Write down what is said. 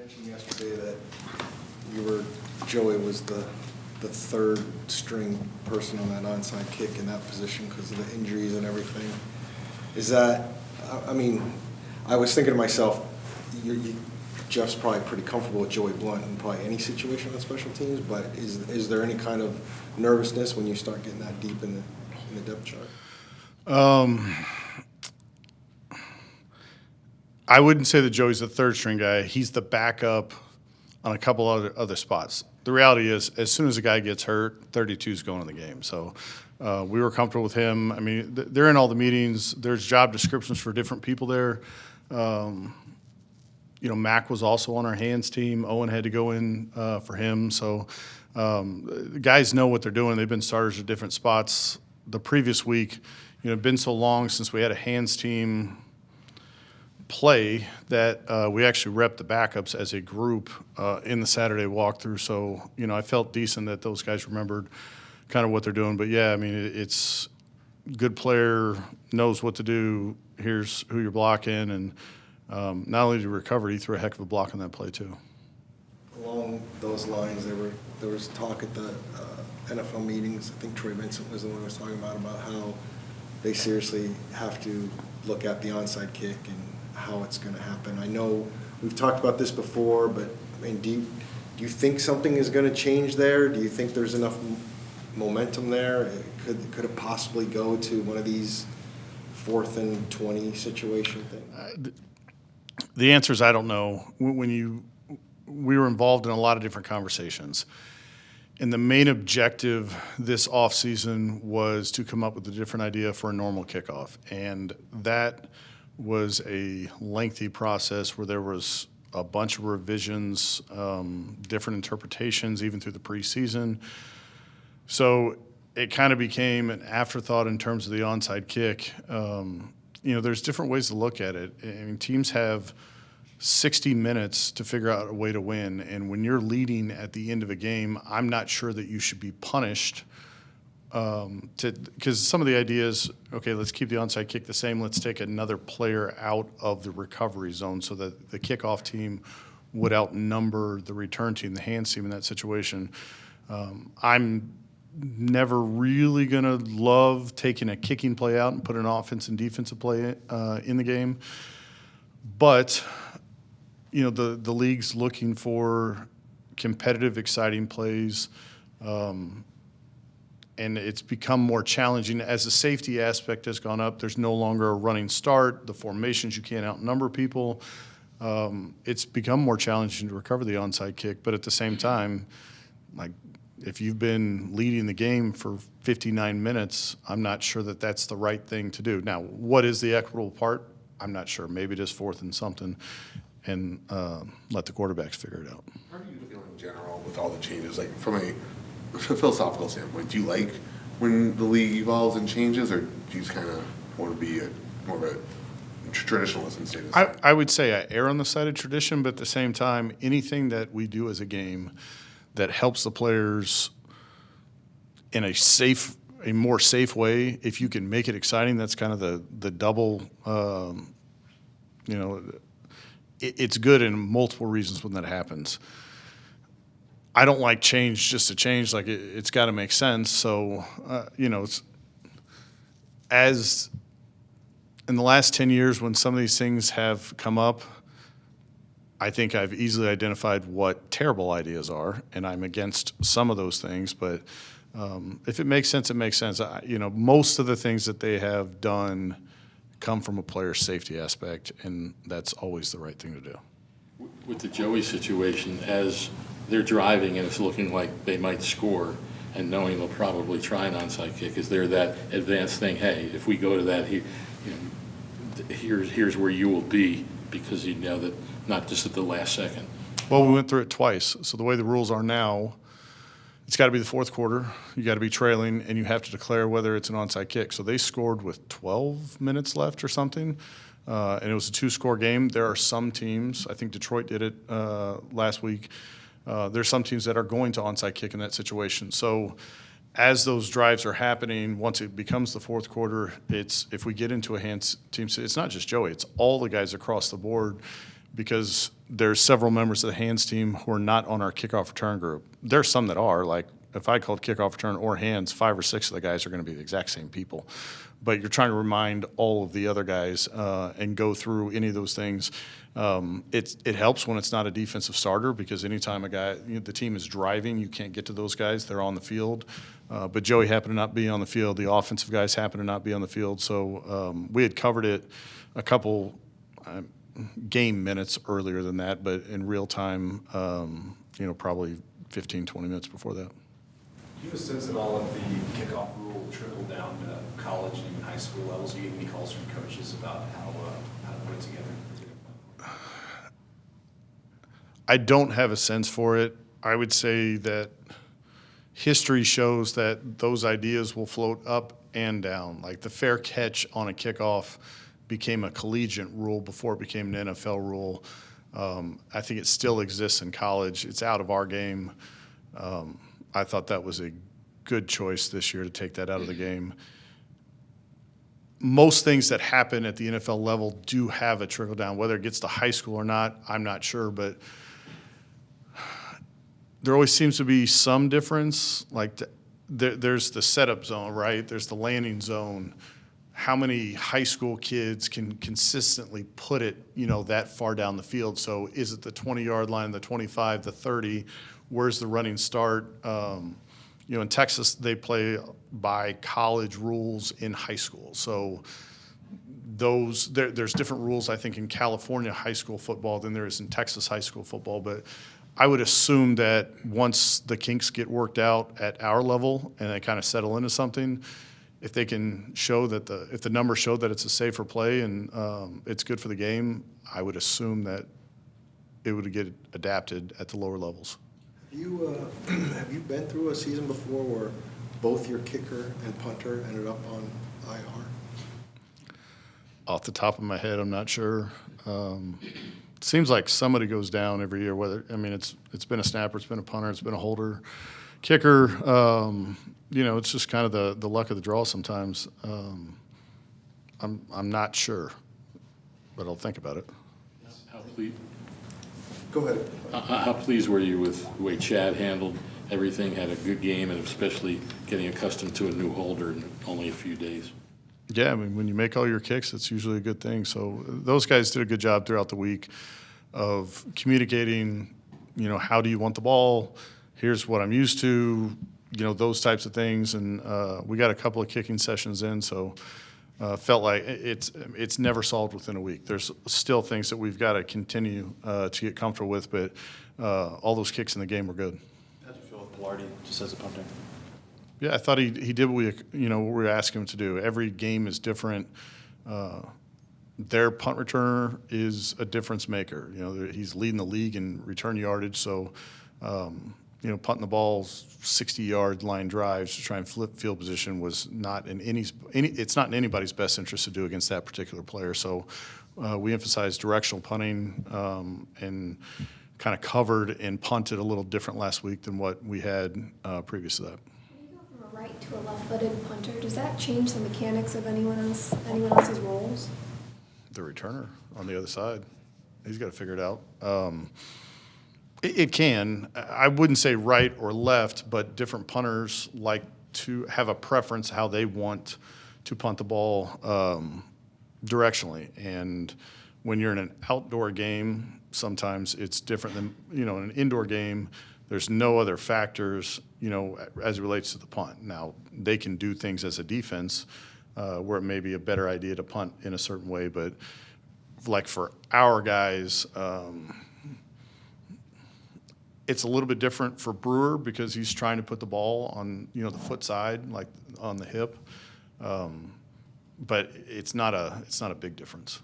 mentioned yesterday that Joey was the third string person on that onside kick in that position because of the injuries and everything. Is that, I mean, I was thinking to myself, Jeff's probably pretty comfortable with Joey Blunt in probably any situation on special teams, but is there any kind of nervousness when you start getting that deep in the depth chart? I wouldn't say that Joey's the third string guy. He's the backup on a couple other spots. The reality is, as soon as a guy gets hurt, 32 is going to the game. So we were comfortable with him. I mean, they're in all the meetings. There's job descriptions for different people there. Mac was also on our hands team. Owen had to go in for him. So the guys know what they're doing. They've been starters at different spots. The previous week, it'd been so long since we had a hands team play that we actually repped the backups as a group in the Saturday walkthrough. So, I felt decent that those guys remembered kind of what they're doing. But, yeah, I mean, it's good player, knows what to do. Here's who you're blocking. And not only did he recover, he threw a heck of a block on that play too. Along those lines, there was talk at the NFL meetings. I think Troy Vincent was the one who was talking about how they seriously have to look at the onside kick and how it's going to happen. I know we've talked about this before, but I mean, do you think something is going to change there? Do you think there's enough momentum there? Could it possibly go to one of these 4th and 20 situation things? The answer is I don't know. We were involved in a lot of different conversations. And the main objective this offseason was to come up with a different idea for a normal kickoff. And that was a lengthy process where there was a bunch of revisions, different interpretations, even through the preseason. So it kind of became an afterthought in terms of the onside kick. There's different ways to look at it. I mean, teams have 60 minutes to figure out a way to win. And when you're leading at the end of a game, I'm not sure that you should be punished because some of the ideas, okay, let's keep the onside kick the same. Let's take another player out of the recovery zone so that the kickoff team would outnumber the return team, the hands team in that situation. I'm never really going to love taking a kicking play out and put an offense and defensive play in the game. But, the league's looking for competitive, exciting plays. And it's become more challenging. As the safety aspect has gone up, there's no longer a running start. The formations, you can't outnumber people. It's become more challenging to recover the onside kick. But at the same time, if you've been leading the game for 59 minutes, I'm not sure that that's the right thing to do. Now, what is the equitable part? I'm not sure. Maybe it is 4th and something and let the quarterbacks figure it out. How do you feel in general with all the changes? Like from a philosophical standpoint, do you like when the league evolves and changes, or do you just kind of want to be more of a traditionalist and stay the same? I would say I err on the side of tradition, but at the same time, anything that we do as a game that helps the players in a more safe way, if you can make it exciting, that's kind of the double, it's good in multiple reasons when that happens. I don't like change just to change. Like it's got to make sense. So, it's as in the last 10 years when some of these things have come up, I think I've easily identified what terrible ideas are, and I'm against some of those things. But if it makes sense, it makes sense. Most of the things that they have done come from a player's safety aspect, and that's always the right thing to do. With the Joey situation, as they're driving and it's looking like they might score and knowing they'll probably try an onside kick, is there that advanced thing, hey, if we go to that, here's where you will be, because you know that not just at the last second? Well, we went through it twice. So the way the rules are now, it's got to be the 4th quarter. You got to be trailing, and you have to declare whether it's an onside kick. So they scored with 12 minutes left or something, and it was a 2-score game. There are some teams, I think Detroit did it last week. There's some teams that are going to onside kick in that situation. So as those drives are happening, once it becomes the 4th quarter, if we get into a hands team, it's not just Joey, it's all the guys across the board, because there's several members of the hands team who are not on our kickoff return group. There's some that are, like if I called kickoff return or hands, 5 or 6 of the guys are going to be the exact same people. But you're trying to remind all of the other guys and go through any of those things. It helps when it's not a defensive starter, because anytime the team is driving, you can't get to those guys. They're on the field. But Joey happened to not be on the field. The offensive guys happened to not be on the field. So we had covered it a couple game minutes earlier than that, but in real time, probably 15, 20 minutes before that. Do you have a sense that all of the kickoff rule trickled down to college and even high school levels? Do you get any calls from coaches about how to put it together? I don't have a sense for it. I would say that history shows that those ideas will float up and down. Like the fair catch on a kickoff became a collegiate rule before it became an NFL rule. I think it still exists in college. It's out of our game. I thought that was a good choice this year to take that out of the game. Most things that happen at the NFL level do have a trickle down. Whether it gets to high school or not, I'm not sure, but there always seems to be some difference. Like there's the setup zone, right? There's the landing zone. How many high school kids can consistently put it, that far down the field? So is it the 20-yard line, the 25, the 30? Where's the running start? In Texas, they play by college rules in high school. So there's different rules, I think, in California high school football than there is in Texas high school football. But I would assume that once the kinks get worked out at our level and they kind of settle into something, if they can show that if the numbers show that it's a safer play and it's good for the game, I would assume that it would get adapted at the lower levels. Have you been through a season before where both your kicker and punter ended up on IR? Off the top of my head, I'm not sure. Seems like somebody goes down every year. It's been a snapper, it's been a punter, it's been a holder, kicker. It's just kind of the luck of the draw sometimes. I'm not sure, but I'll think about it. Go ahead. How pleased were you with the way Chad handled everything, had a good game, and especially getting accustomed to a new holder in only a few days? Yeah, when you make all your kicks, it's usually a good thing. So those guys did a good job throughout the week of communicating, how do you want the ball? Here's what I'm used to, those types of things. And we got a couple of kicking sessions in, so felt like it's never solved within a week. There's still things that we've got to continue to get comfortable with, but all those kicks in the game were good. How did you feel with Pilardi just as a punter? Yeah, I thought he did what we asked him to do. Every game is different. Their punt returner is a difference maker. He's leading the league in return yardage, so punting the ball 60-yard line drives to try and flip field position was not it's not in anybody's best interest to do against that particular player. So we emphasized directional punting and kind of covered and punted a little different last week than what we had previous to that. From a right to a left-footed punter, does that change the mechanics of anyone else's roles? The returner on the other side, he's got to figure it out. It can. I wouldn't say right or left, but different punters like to have a preference how they want to punt the ball directionally. And when you're in an outdoor game, sometimes it's different than, in an indoor game, there's no other factors, as it relates to the punt. Now, they can do things as a defense where it may be a better idea to punt in a certain way, but like for our guys, it's a little bit different for Brewer because he's trying to put the ball on, the foot side, like on the hip. But it's not a big difference.